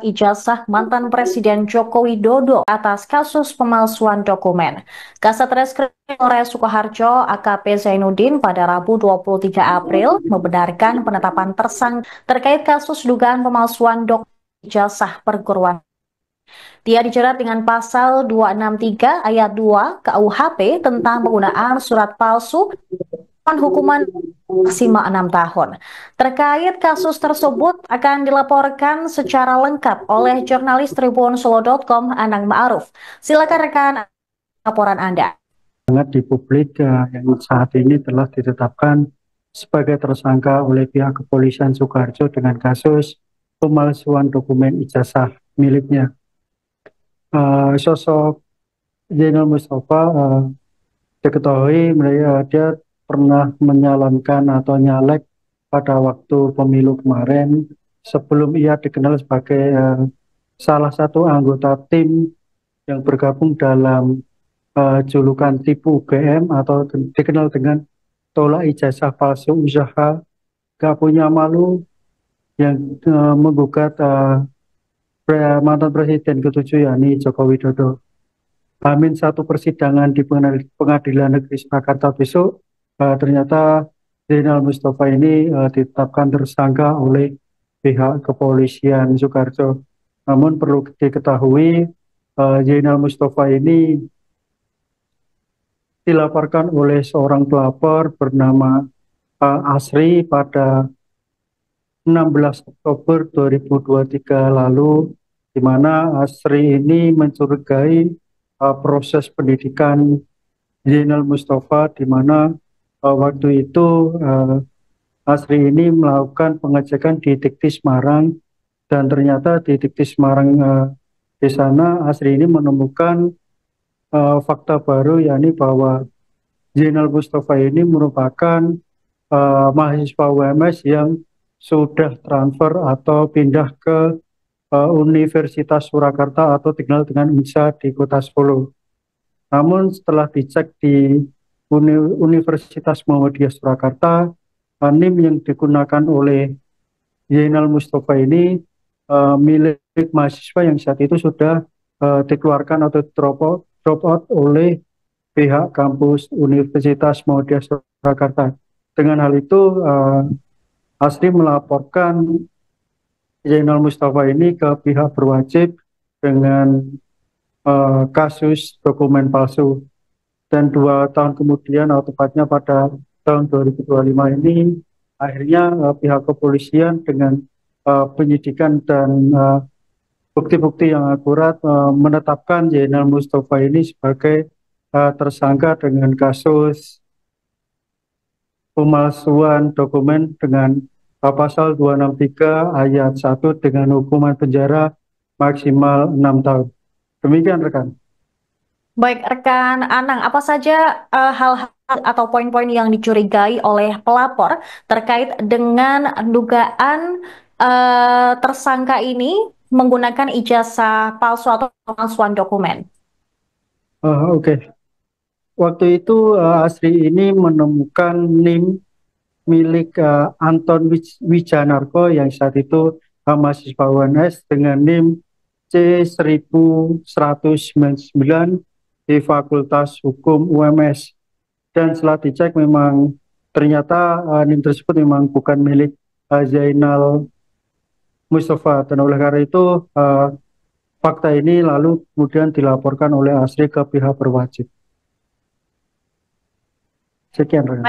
ijazah mantan Presiden Joko Widodo atas kasus pemalsuan dokumen. Kasat Reskrim Polres Sukoharjo AKP Zainuddin pada Rabu 23 April membenarkan penetapan tersangka terkait kasus dugaan pemalsuan dokumen ijazah perguruan. Dia dijerat dengan pasal 263 ayat 2 KUHP tentang penggunaan surat palsu dengan hukuman maksimal 6 tahun. Terkait kasus tersebut akan dilaporkan secara lengkap oleh jurnalis Tribun Solo.com Anang Ma'ruf. Silakan rekan laporan Anda. Sangat di publik yang saat ini telah ditetapkan sebagai tersangka oleh pihak kepolisian Sukoharjo dengan kasus pemalsuan dokumen ijazah miliknya. Sosok Zainal Mustafa diketahui dia pernah menyalonkan atau nyalek pada waktu pemilu kemarin sebelum ia dikenal sebagai salah satu anggota tim yang bergabung dalam julukan tipu UGM atau dikenal dengan tolak ijazah palsu usaha gak punya malu yang menggugat mantan presiden ke-7 yakni Joko Widodo. Amin satu persidangan di Pengadilan Negeri Surakarta besok ternyata Zainal Mustafa ini ditetapkan tersangka oleh pihak kepolisian Sukoharjo. Namun perlu diketahui Zainal Mustafa ini dilaporkan oleh seorang pelapor bernama Asri pada 16 Oktober 2023 lalu, di mana Asri ini mencurigai proses pendidikan Zainal Mustafa, di mana waktu itu Asri ini melakukan pengecekan di Dikti Semarang, dan ternyata di Dikti Semarang di sana Asri ini menemukan fakta baru, yakni bahwa Zainal Mustafa ini merupakan mahasiswa UMS yang sudah transfer atau pindah ke Universitas Surakarta atau dikenal dengan UNSA di Kota Solo. Namun setelah dicek di Universitas Muhammadiyah Surakarta, NIM yang digunakan oleh Zainal Mustafa ini milik mahasiswa yang saat itu sudah dikeluarkan atau drop out oleh pihak kampus Universitas Muhammadiyah Surakarta. Dengan hal itu, Asri melaporkan Zainal Mustafa ini ke pihak berwajib dengan kasus dokumen palsu. Dan 2 tahun kemudian, atau tepatnya pada tahun 2025 ini, akhirnya pihak kepolisian dengan penyidikan dan bukti-bukti yang akurat menetapkan Zainal Mustafa ini sebagai tersangka dengan kasus pemalsuan dokumen dengan pasal 263 ayat 1 dengan hukuman penjara maksimal 6 tahun. Demikian rekan. Baik, rekan Anang, apa saja hal-hal atau poin-poin yang dicurigai oleh pelapor terkait dengan dugaan tersangka ini menggunakan ijazah palsu atau pemalsuan dokumen? Oke. Waktu itu Asri ini menemukan NIM milik Anton Wijanarko yang saat itu mahasiswa UNS dengan NIM C1199 di Fakultas Hukum UMS. Dan setelah dicek memang ternyata NIM tersebut memang bukan milik Zainal Mustafa, dan oleh karena itu fakta ini lalu kemudian dilaporkan oleh Asri ke pihak berwajib. Sekian rekan.